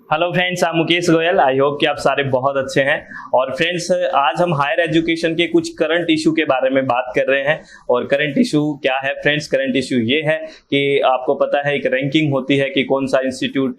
Hello friends, आप Mukesh Goyal. I hope कि आप सारे बहुत अच्छे हैं। और फ्रेंड्स, आज हम हायर एजुकेशन के कुछ करंट इशू के बारे में बात कर रहे हैं। और करंट इशू क्या है फ्रेंड्स? करंट इशू ये है कि आपको पता है एक रैंकिंग होती है कि कौन सा इंस्टीट्यूट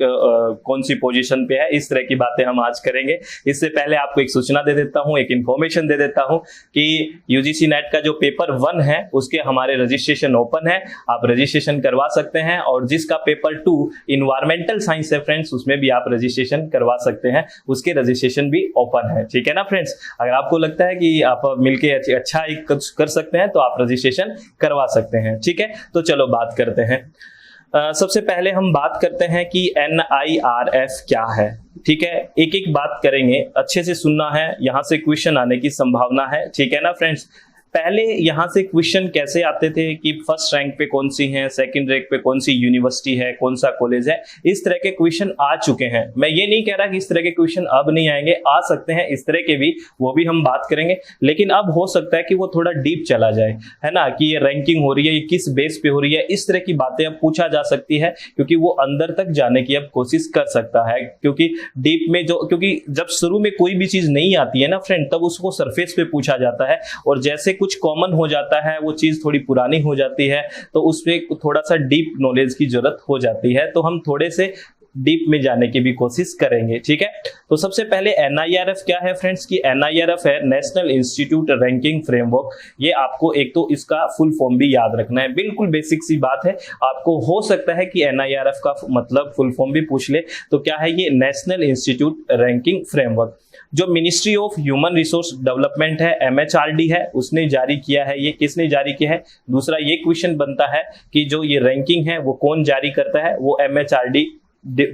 कौन सी पोजीशन पे है। इस तरह की बातें हम आज करेंगे। इससे पहले आपको एक सूचना दे देता हूँ, एक इन्फॉर्मेशन दे देता हूँ कि यूजीसी नेट का जो पेपर 1 है उसके हमारे रजिस्ट्रेशन ओपन है। आप रजिस्ट्रेशन करवा सकते हैं। और जिसका पेपर 2 इन्वायरमेंटल साइंस है फ्रेंड्स, उसमें भी आप रजिस्ट्रेशन करवा सकते हैं। उसके रजिस्ट्रेशन भी ओपन है। ठीक है ना फ्रेंड्स? अगर आपको लगता है कि आप मिलके अच्छा कुछ कर सकते हैं तो आप रजिस्ट्रेशन करवा सकते हैं। ठीक है, तो चलो बात करते हैं। सबसे पहले हम बात करते हैं कि NIRF क्या है। ठीक है, एक एक बात करेंगे, अच्छे से सुनना है, यहां से क्वेश्चन आने की संभावना है। ठीक है ना फ्रेंड्स? पहले यहां से क्वेश्चन कैसे आते थे कि फर्स्ट रैंक पे कौन सी है, सेकंड रैंक पे कौन सी यूनिवर्सिटी है, कौन सा कॉलेज है। इस तरह के क्वेश्चन आ चुके हैं। मैं ये नहीं कह रहा कि इस तरह के क्वेश्चन अब नहीं आएंगे, आ सकते हैं इस तरह के भी, वो भी हम बात करेंगे। लेकिन अब हो सकता है कि वो थोड़ा डीप चला जाए, है ना, कि ये रैंकिंग हो रही है, ये किस बेस पे हो रही है। इस तरह की बातें अब पूछा जा सकती है, क्योंकि वो अंदर तक जाने की अब कोशिश कर सकता है। क्योंकि डीप में क्योंकि जब शुरू में कोई भी चीज नहीं आती है ना फ्रेंड, तब उसको सरफेस पे पूछा जाता है। और जैसे कुछ कॉमन हो जाता है, वो चीज थोड़ी पुरानी हो जाती है, तो उसमें थोड़ा सा डीप नॉलेज की जरूरत हो जाती है। तो हम थोड़े से डीप में जाने की भी कोशिश करेंगे। ठीक है, तो सबसे पहले NIRF क्या है फ्रेंड्स? की NIRF है नेशनल इंस्टीट्यूट रैंकिंग फ्रेमवर्क। ये आपको एक तो इसका फुल फॉर्म भी याद रखना है। बिल्कुल बेसिक सी बात है। आपको हो सकता है कि NIRF का मतलब फुल फॉर्म भी पूछ ले। तो क्या है ये? National institute ranking framework. जो ministry of human resource development है, MHRD है, उसने जारी किया है। ये किसने जारी किया है? दूसरा ये क्वेश्चन बनता है कि जो ये रैंकिंग है वो कौन जारी करता है? वो MHRD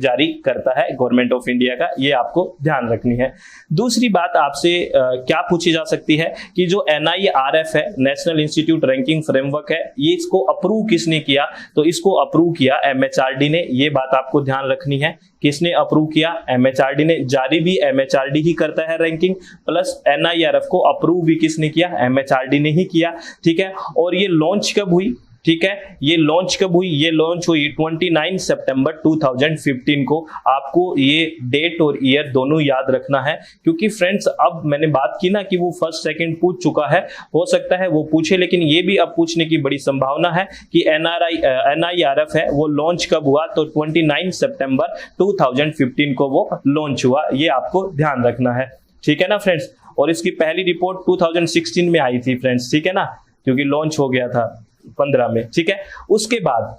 जारी करता है, गवर्नमेंट ऑफ इंडिया का। ये आपको ध्यान रखनी है। दूसरी बात आपसे क्या पूछी जा सकती है कि जो NIRF है, नेशनल इंस्टीट्यूट रैंकिंग फ्रेमवर्क है, ये इसको अप्रूव किसने किया? तो इसको अप्रूव किया MHRD ने। ये बात आपको ध्यान रखनी है। किसने अप्रूव किया? MHRD ने। जारी भी MHRD ही करता है रैंकिंग, प्लस NIRF को अप्रूव भी किसने किया? MHRD ने ही किया। ठीक है, और ये लॉन्च कब हुई? ठीक है, ये लॉन्च कब हुई? ये लॉन्च हुई 29 सितंबर 2015 को। आपको ये डेट और ईयर दोनों याद रखना है, क्योंकि फ्रेंड्स अब मैंने बात की ना कि वो फर्स्ट सेकंड पूछ चुका है, हो सकता है वो पूछे, लेकिन ये भी अब पूछने की बड़ी संभावना है कि NIRF है वो लॉन्च कब हुआ? तो 29 सितंबर 2015 को वो लॉन्च हुआ। ये आपको ध्यान रखना है। ठीक है ना फ्रेंड्स? और इसकी पहली रिपोर्ट 2016 में आई थी फ्रेंड्स। ठीक है ना, क्योंकि लॉन्च हो गया था 15 में। ठीक है, उसके बाद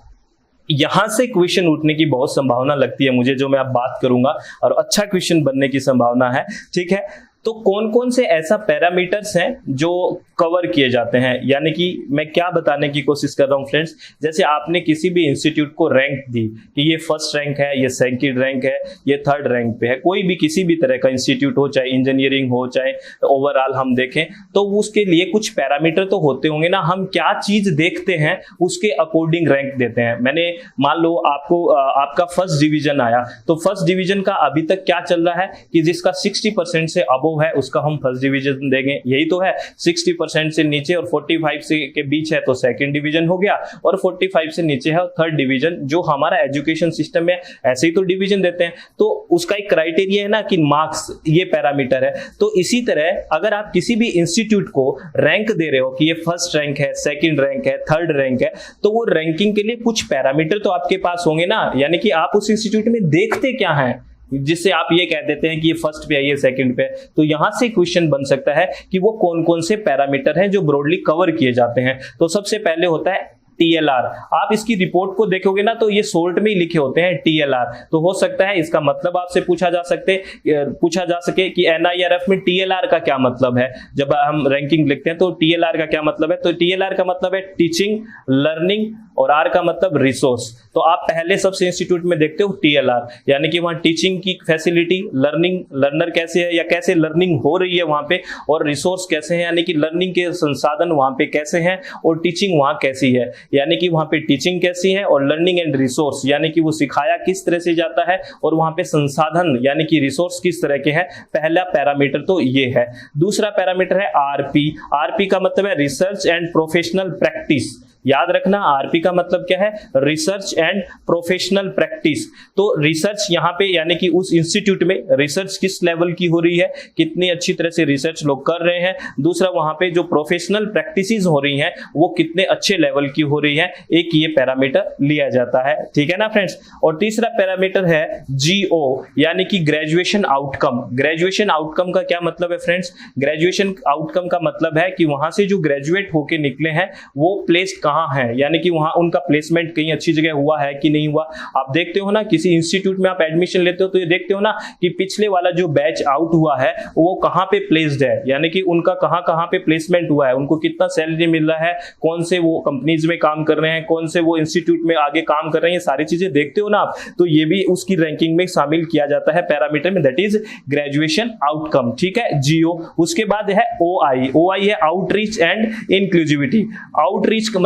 यहां से क्वेश्चन उठने की बहुत संभावना लगती है मुझे, जो मैं अब बात करूंगा, और अच्छा क्वेश्चन बनने की संभावना है। ठीक है, तो कौन कौन से ऐसा पैरामीटर्स हैं जो कवर किए जाते हैं? यानी कि मैं क्या बताने की कोशिश कर रहा हूं फ्रेंड्स, जैसे आपने किसी भी इंस्टीट्यूट को रैंक दी कि ये फर्स्ट रैंक है, ये सेकंड रैंक है, ये थर्ड रैंक पे है, कोई भी किसी भी तरह का इंस्टीट्यूट हो, चाहे इंजीनियरिंग हो, चाहे ओवरऑल हम देखें, तो उसके लिए कुछ पैरामीटर तो होते होंगे ना। हम क्या चीज देखते हैं उसके अकॉर्डिंग रैंक देते हैं। मैंने मान लो आपको आपका फर्स्ट डिवीजन आया, तो फर्स्ट डिवीजन का अभी तक क्या चल रहा है कि जिसका 60% से अबव है उसका हम फर्स्ट डिवीजन देंगे। यही तो है, 60% से नीचे और 45 से के बीच है तो सेकंड डिवीजन हो गया, और 45 से नीचे है थर्ड डिवीजन। जो हमारा एजुकेशन सिस्टम में ऐसे ही तो डिवीजन देते हैं, तो उसका एक क्राइटेरिया है ना कि मार्क्स, ये पैरामीटर है। तो इसी तरह अगर आप किसी भी इंस्टीट्यूट को रैंक दे रहे हो कि ये फर्स्ट रैंक है, सेकंड रैंक है, थर्ड रैंक है, तो वो रैंकिंग के लिए कुछ पैरामीटर तो आपके पास होंगे ना। यानी कि आप उस इंस्टीट्यूट में देखते क्या है, जिससे आप ये कह देते हैं कि ये फर्स्ट पे है, ये सेकंड पे। तो यहां से क्वेश्चन बन सकता है कि वो कौन कौन से पैरामीटर हैं जो ब्रॉडली कवर किए जाते हैं। तो सबसे पहले होता है TLR। आप इसकी रिपोर्ट को देखोगे ना तो ये शॉर्ट में ही लिखे होते हैं TLR। तो हो सकता है इसका मतलब आपसे पूछा जा सके कि NIRF में TLR का क्या मतलब है। जब हम रैंकिंग लिखते हैं तो TLR का क्या मतलब है? तो TLR का मतलब है टीचिंग, लर्निंग, और R का मतलब रिसोर्स। तो आप पहले सबसे इंस्टीट्यूट में देखते हो TLR, यानी कि वहां टीचिंग की फैसिलिटी, लर्नर कैसे है या कैसे लर्निंग हो रही है वहां पे, और रिसोर्स कैसे हैं, यानी कि लर्निंग के संसाधन वहां पे कैसे हैं, और टीचिंग वहां कैसी है, यानी कि वहां पे टीचिंग कैसी है, और लर्निंग एंड रिसोर्स यानी कि वो सिखाया किस तरह से जाता है, और वहां पे संसाधन यानी कि रिसोर्स किस तरह के हैं। पहला पैरामीटर तो ये है। दूसरा पैरामीटर है RP। RP का मतलब है रिसर्च एंड प्रोफेशनल प्रैक्टिस, याद रखना आरपी का मतलब क्या है, रिसर्च एंड प्रोफेशनल प्रैक्टिस। तो रिसर्च यहाँ पे यानी कि उस इंस्टीट्यूट में रिसर्च किस लेवल की हो रही है, कितनी अच्छी तरह से रिसर्च लोग कर रहे हैं। दूसरा वहां पे जो प्रोफेशनल प्रैक्टिसेस हो रही हैं वो कितने अच्छे लेवल की हो रही है, एक ये पैरामीटर लिया जाता है, ठीक है ना फ्रेंड्स। और तीसरा पैरामीटर है जीओ यानी कि ग्रेजुएशन आउटकम। ग्रेजुएशन आउटकम का क्या मतलब है फ्रेंड्स, ग्रेजुएशन आउटकम का मतलब है कि वहां से जो ग्रेजुएट होके निकले हैं वो प्लेस्ड कहां है, यानी कि वहां उनका प्लेसमेंट कहीं अच्छी जगह हुआ है कि नहीं हुआ। आप देखते हो ना किसी इंस्टीट्यूट में आप एडमिशन लेते हो तो ये देखते हो ना कि पिछले वाला जो बैच आउट हुआ है वो कहां पे प्लेस्ड है, यानी कि उनका कहां कहां पे प्लेसमेंट हुआ है, उनको कितना सैलरी मिल रहा है, कौन से वो कंपनीज में काम कर रहे हैं, कौन से वो इंस्टीट्यूट में आगे काम कर रहे हैं, ये सारी चीजें देखते हो ना आप, तो ये भी उसकी रैंकिंग में शामिल किया जाता है पैरामीटर में, दैट इज ग्रेजुएशन आउटकम, ठीक है, जीओ। उसके बाद है ओआई। ओआई है आउटरीच एंड इंक्लूसिविटी। आउटरीच का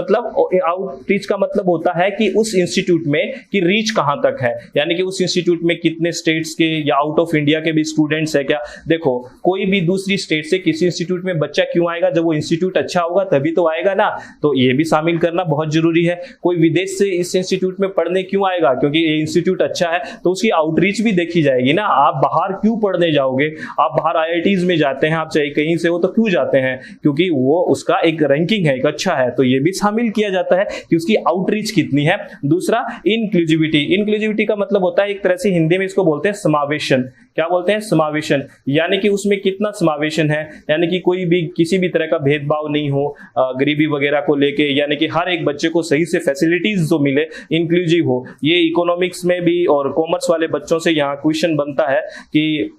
मतलब होता है कि उस इंस्टीट्यूट में कि रीच कहां तक है, यानी कि उस इंस्टीट्यूट में कितने स्टेट्स के या आउट ऑफ इंडिया के भी स्टूडेंट्स है क्या। देखो कोई भी दूसरी स्टेट से किसी इंस्टीट्यूट में बच्चा क्यों आएगा, जब वो इंस्टीट्यूट अच्छा होगा तभी तो आएगा ना, तो ये भी शामिल करना बहुत जरूरी है। कोई विदेश से इस इंस्टीट्यूट में पढ़ने क्यों आएगा, क्योंकि ये इंस्टीट्यूट अच्छा है, तो उसकी आउटरीच भी देखी जाएगी ना। आप बाहर क्यों पढ़ने जाओगे, आप बाहर आईआईटीज में जाते हैं, आप चाहे कहीं से हो तो क्यों जाते हैं, क्योंकि वो उसका एक रैंकिंग है, एक अच्छा है, तो ये भी शामिल किया जाता है कि उसकी आउटरीच कितनी है। दूसरा इंक्लूसिविटी। इंक्लूसिविटी का मतलब होता है एक तरह से हिंदी में इसको बोलते हैं समावेशन। क्या बोलते हैं, समावेशन, यानी कि उसमें कितना समावेशन है, यानी कि कोई भी किसी भी तरह का भेदभाव नहीं हो गरीबी वगैरह को लेके, यानी कि हर एक बच्चे को सही से फैसिलिटीज जो मिले, इंक्लूसिव हो। ये इकोनॉमिक्स में भी और कॉमर्स वाले बच्चों से यहाँ क्वेश्चन बनता है कि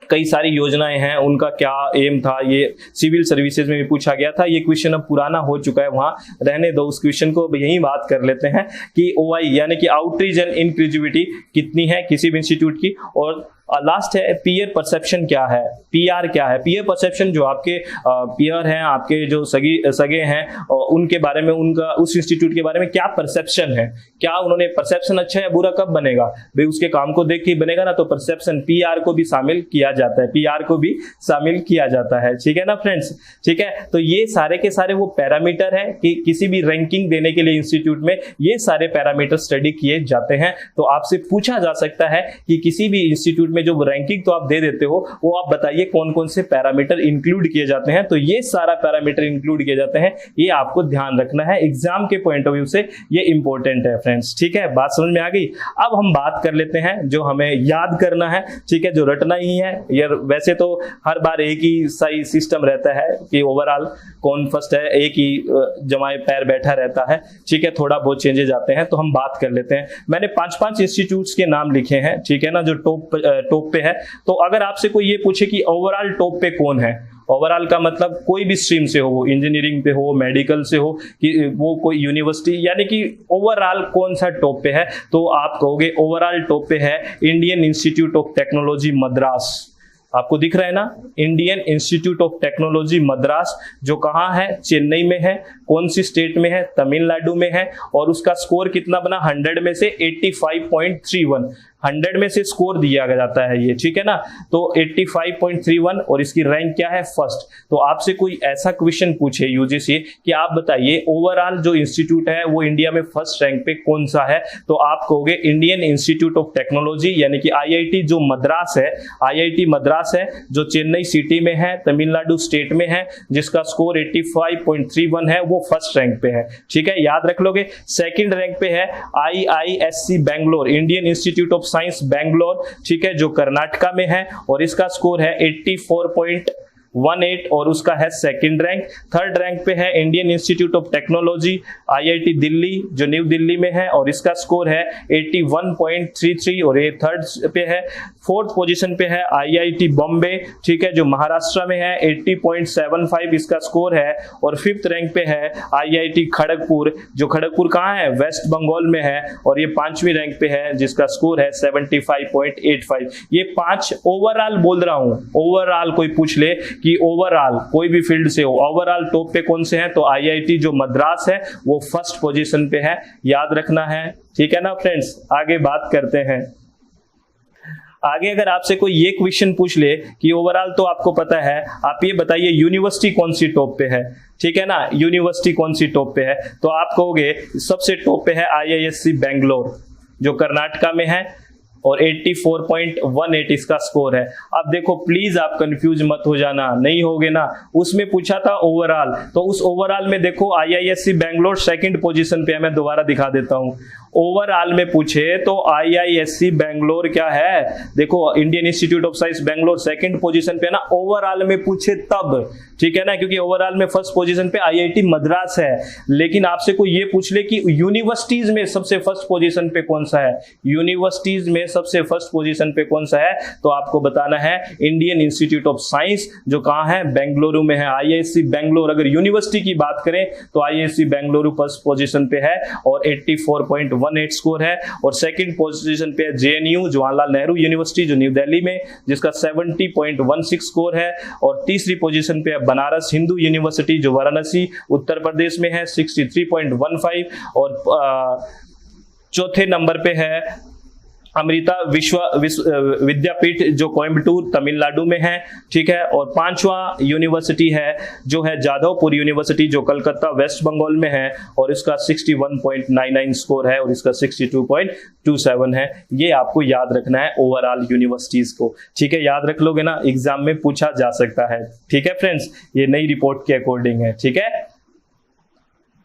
कई सारी योजनाएं हैं, उनका क्या एम था, ये सिविल सर्विसेज में भी पूछा गया था। ये क्वेश्चन अब पुराना हो चुका है, वहां रहने दो उस क्वेश्चन को, यही बात कर लेते हैं कि ओआई यानी कि आउटरीच एंड इंक्लूसिविटी कितनी है किसी भी इंस्टीट्यूट की। और लास्ट है पीयर परसेप्शन क्या है, पीआर क्या है। पीयर परसेप्शन जो आपके पीयर हैं, आपके जो सगे हैं, उनके बारे में, उनका उस इंस्टीट्यूट के बारे में क्या परसेप्शन है, क्या उन्होंने परसेप्शन अच्छा है बुरा कब बनेगा भाई, उसके काम को देख के बनेगा ना, तो परसेप्शन पीआर को भी शामिल किया जाता है, पीआर को भी शामिल किया जाता है, ठीक है ना फ्रेंड्स, ठीक है। तो ये सारे के सारे वो पैरामीटर है कि किसी भी रैंकिंग देने के लिए इंस्टीट्यूट में ये सारे पैरामीटर स्टडी किए जाते हैं। तो आपसे पूछा जा सकता है कि किसी भी इंस्टीट्यूट में जो रैंकिंग तो आप दे देते हो, वो आप बताइए कौन कौन से पैरामीटर इंक्लूड किए जाते हैं। तो ये सारा पैरामीटर इंक्लूड किए जाते हैं, ये आपको ध्यान रखना है, एग्जाम के पॉइंट ऑफ व्यू से ये इंपॉर्टेंट है फ्रेंड्स, ठीक है। बात समझ में आ गई। अब हम बात कर लेते हैं जो हमें याद करना है, ठीक है, जो रटना ही है यार। वैसे तो हर बार एक ही सही सिस्टम रहता है कि ओवरऑल कौन फर्स्ट है, एक ही जमाए पैर बैठा रहता है, ठीक है, थोड़ा बहुत चेंजेस आते हैं। तो हम बात कर लेते हैं। मैंने 5-5 इंस्टीट्यूट्स के नाम लिखे हैं, ठीक है ना, जो टॉप पे है। तो अगर आपसे कोई ये पूछे कि ओवरऑल टॉप पे कौन है, ओवरऑल का मतलब कोई भी स्ट्रीम से हो, वो इंजीनियरिंग पे हो, मेडिकल से हो, कि वो कोई यूनिवर्सिटी, यानी कि ओवरऑल कौन सा टॉप पे है, तो आप कहोगे ओवरऑल टॉप पे है Indian institute of technology Madras. आपको दिख रहा है ना, Indian institute of technology Madras, जो कहाँ है, चेन्नई में है। कौन सी स्टेट में है, तमिलनाडु में है। और उसका स्कोर कितना बना, 100 में से 85.31, 100 में से स्कोर दिया जाता है ये, ठीक है ना। तो 85.31 और इसकी रैंक क्या है, फर्स्ट। तो आपसे कोई ऐसा क्वेश्चन पूछे यूजीसी कि आप बताइए ओवरऑल जो इंस्टीट्यूट है वो इंडिया में फर्स्ट रैंक पे कौन सा है, तो आप कहोगे इंडियन इंस्टीट्यूट ऑफ टेक्नोलॉजी, यानी कि आईआईटी जो मद्रास है, आईआईटी मद्रास है, जो चेन्नई सिटी में है, तमिलनाडु स्टेट में है, जिसका स्कोर 85.31 है, वो फर्स्ट रैंक पे है, ठीक है, याद रख लोगे। सेकंड रैंक पे है IISc Bangalore, Indian institute of science Bangalore, ठीक है, जो कर्नाटका में है, और इसका स्कोर है 84.18 और उसका है सेकंड रैंक। थर्ड रैंक पे है Indian institute of technology IIT Delhi, जो न्यू दिल्ली में है, और इसका स्कोर है 81.33 और ये थर्ड पे है। फोर्थ पोजीशन पे है आईआईटी बॉम्बे, ठीक है, जो महाराष्ट्र में है, 80.75 इसका स्कोर है। और फिफ्थ रैंक पे है आईआईटी खड़गपुर, जो खड़गपुर कहाँ है, वेस्ट बंगाल में है, और ये 5वीं रैंक पे है, जिसका स्कोर है 75.85। ये 5 ओवरऑल बोल रहा हूँ, ओवरऑल कोई पूछ ले कि ओवरऑल कोई भी फील्ड से हो, ओवरऑल टॉप पे कौन से हैं, तो आईआईटी जो मद्रास है वो फर्स्ट पोजीशन पे है, याद रखना है, ठीक है ना फ्रेंड्स। आगे बात करते हैं। आगे अगर आपसे कोई ये क्वेश्चन पूछ ले कि ओवरऑल तो आपको पता है, आप ये बताइए यूनिवर्सिटी कौन सी टॉप पे है, ठीक है ना, यूनिवर्सिटी कौन सी टॉप पे है, तो आप कहोगे सबसे टॉप पे है IISc बेंगलोर जो कर्नाटका में है और 84.18 इसका स्कोर है। अब देखो प्लीज आप कंफ्यूज मत हो जाना, नहीं होगे ना, उसमें पूछा था ओवरऑल, तो उस ओवरऑल में देखो IISc बेंगलोर सेकंड पोजीशन पे है। मैं दोबारा दिखा देता हूं, ओवरऑल में पूछे तो IISc बेंगलोर क्या है, देखो Indian institute of science Bangalore second position पे है ना, ओवरऑल में पूछे तब, ठीक है ना, क्योंकि ओवरऑल में फर्स्ट पोजीशन पे IIT मद्रास है। लेकिन आपसे कोई ये पूछ ले कि यूनिवर्सिटीज में सबसे फर्स्ट पोजीशन पे कौन सा है, यूनिवर्सिटीज में सबसे फर्स्ट पोजीशन पे कौन सा है, तो आपको बताना है इंडियन इंस्टीट्यूट ऑफ साइंस जो कहां है, बेंगलुरु में है। IISc बेंगलोर अगर यूनिवर्सिटी की बात करें तो IISc बेंगलुरु फर्स्ट पोजीशन पे है और 84.18 स्कोर है। और सेकंड पोजीशन पे है JNU जवाहरलाल नेहरू यूनिवर्सिटी जो न्यू दिल्ली में, जिसका 70.16 स्कोर है। और तीसरी पोजीशन पे है बनारस हिंदू यूनिवर्सिटी जो वाराणसी उत्तर प्रदेश में है, 63.15। और चौथे नंबर पे है अमृता विद्यापीठ जो कोयम्बटूर तमिलनाडु में है, ठीक है। और पांचवा यूनिवर्सिटी है जो है जादवपुर यूनिवर्सिटी जो कलकत्ता वेस्ट बंगाल में है और इसका 61.99 स्कोर है और इसका 62.27 है। ये आपको याद रखना है ओवरऑल यूनिवर्सिटीज को, ठीक है, याद रख लोगे ना, एग्जाम में पूछा जा सकता है, ठीक है फ्रेंड्स, ये नई रिपोर्ट के अकॉर्डिंग है, ठीक है।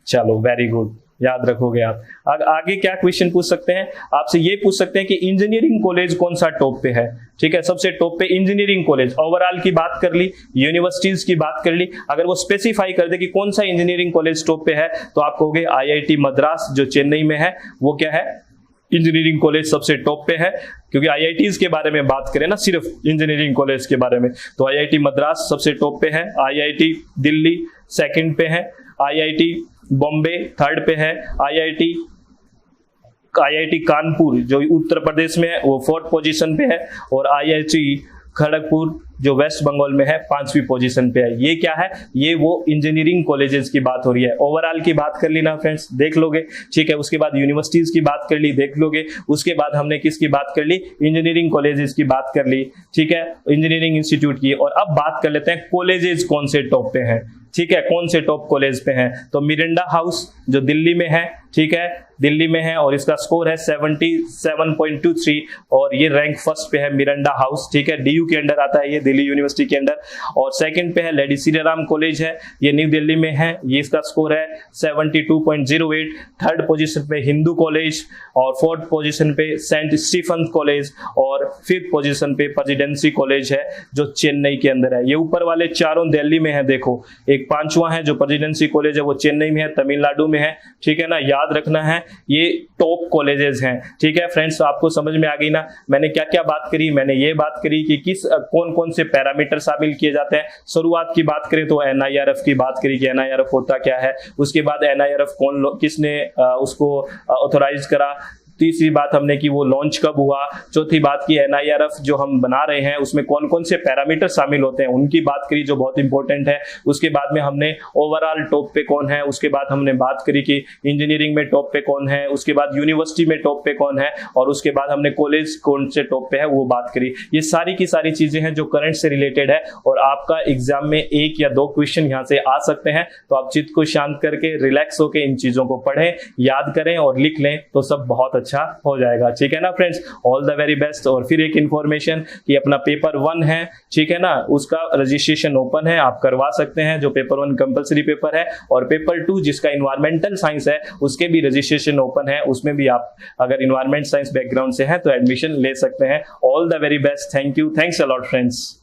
चलो वेरी गुड, याद रखोगे आप। आगे क्या क्वेश्चन पूछ सकते हैं, आपसे ये पूछ सकते हैं कि इंजीनियरिंग कॉलेज कौन सा टॉप पे है, ठीक है, सबसे टॉप पे इंजीनियरिंग कॉलेज। ओवरऑल की बात कर ली, यूनिवर्सिटीज की बात कर ली, अगर वो स्पेसिफाई कर दे कि कौन सा इंजीनियरिंग कॉलेज टॉप पे है तो आप कहोगे IIT मद्रास जो चेन्नई में है, वो क्या है, इंजीनियरिंग कॉलेज सबसे टॉप पे है। क्योंकि IITs के बारे में बात करें ना, सिर्फ इंजीनियरिंग कॉलेज के बारे में, तो IIT मद्रास सबसे टॉप पे है, IIT दिल्ली सेकंड पे है, IIT बॉम्बे थर्ड पे है, IIT कानपुर जो उत्तर प्रदेश में है वो फोर्थ पोजीशन पे है और IIT खड़गपुर जो वेस्ट बंगाल में है 5वीं पोजीशन पे है। ये क्या है, ये वो इंजीनियरिंग कॉलेजेस की बात हो रही है। ओवरऑल की बात कर ली ना फ्रेंड्स, देख लोगे, ठीक है। उसके बाद यूनिवर्सिटीज की बात कर ली, देख लोगे। उसके बाद हमने किसकी बात कर ली, इंजीनियरिंग कॉलेजेस की बात कर ली, ठीक है, इंजीनियरिंग इंस्टीट्यूट की। और अब बात कर लेते हैं कॉलेजेस कौन से टॉप पे हैं, ठीक है, कौन से टॉप कॉलेज पे हैं। तो मिरांडा हाउस जो दिल्ली में है, ठीक है, दिल्ली में है और इसका स्कोर है 77.23 और ये रैंक फर्स्ट पे है मिरांडा हाउस, ठीक है, DU के अंडर आता है ये, दिल्ली यूनिवर्सिटी के अंडर। और सेकंड पे है लेडी सीताराम कॉलेज है, ये न्यू दिल्ली में है, ये इसका स्कोर है 72.08। थर्ड पोजीशन पे हिंदू कॉलेज और फोर्थ पोजीशन पे सेंट स्टीफन कॉलेज और फिफ्थ पोजीशन पे प्रेसिडेंसी कॉलेज है जो चेन्नई के अंदर है। ये ऊपर वाले चारों दिल्ली में है, देखो एक पांचवा है जो प्रेसिडेंसी कॉलेज है वो चेन्नई में है, तमिलनाडु में है, ठीक है ना, याद रखना है ये टॉप कॉलेजेस हैं, ठीक है फ्रेंड्स। आपको समझ में आ गई ना, मैंने क्या क्या बात करी, मैंने ये बात करी कि किस कौन कौन से पैरामीटर शामिल किए जाते हैं। शुरुआत की बात करें तो NIRF की बात करी कि NIRF होता क्या है, उसके बाद NIRF किसने उसको ऑथोराइज करा, तीसरी बात हमने की वो लॉन्च कब हुआ, चौथी बात की NIRF जो हम बना रहे हैं उसमें कौन कौन से पैरामीटर शामिल होते हैं उनकी बात करी जो बहुत इंपॉर्टेंट है। उसके बाद में हमने ओवरऑल टॉप पे कौन है, उसके बाद हमने बात करी कि इंजीनियरिंग में टॉप पे कौन है, उसके बाद यूनिवर्सिटी में टॉप पे कौन है और उसके बाद हमने कॉलेज कौन से टॉप पे है वो बात करी। ये सारी की सारी चीजें हैं जो करंट से रिलेटेड है और आपका एग्जाम में 1 या 2 क्वेश्चन यहाँ से आ सकते हैं। तो आप चित्त को शांत करके रिलैक्स होकर इन चीजों को पढ़ें, याद करें और लिख लें तो सब बहुत अच्छा हो जाएगा, ठीक है ना friends. All the very best. और फिर एक इंफॉर्मेशन कि अपना पेपर 1 है, ठीक है ना, उसका रजिस्ट्रेशन ओपन है, आप करवा सकते हैं। जो पेपर 1 कंपलसरी पेपर है और पेपर 2 जिसका इन्वायरमेंटल साइंस है उसके भी रजिस्ट्रेशन ओपन है, उसमें भी आप अगर इन्वायरमेंट साइंस बैकग्राउंड से हैं तो एडमिशन ले सकते हैं। All the very best, thank you, thanks a lot friends.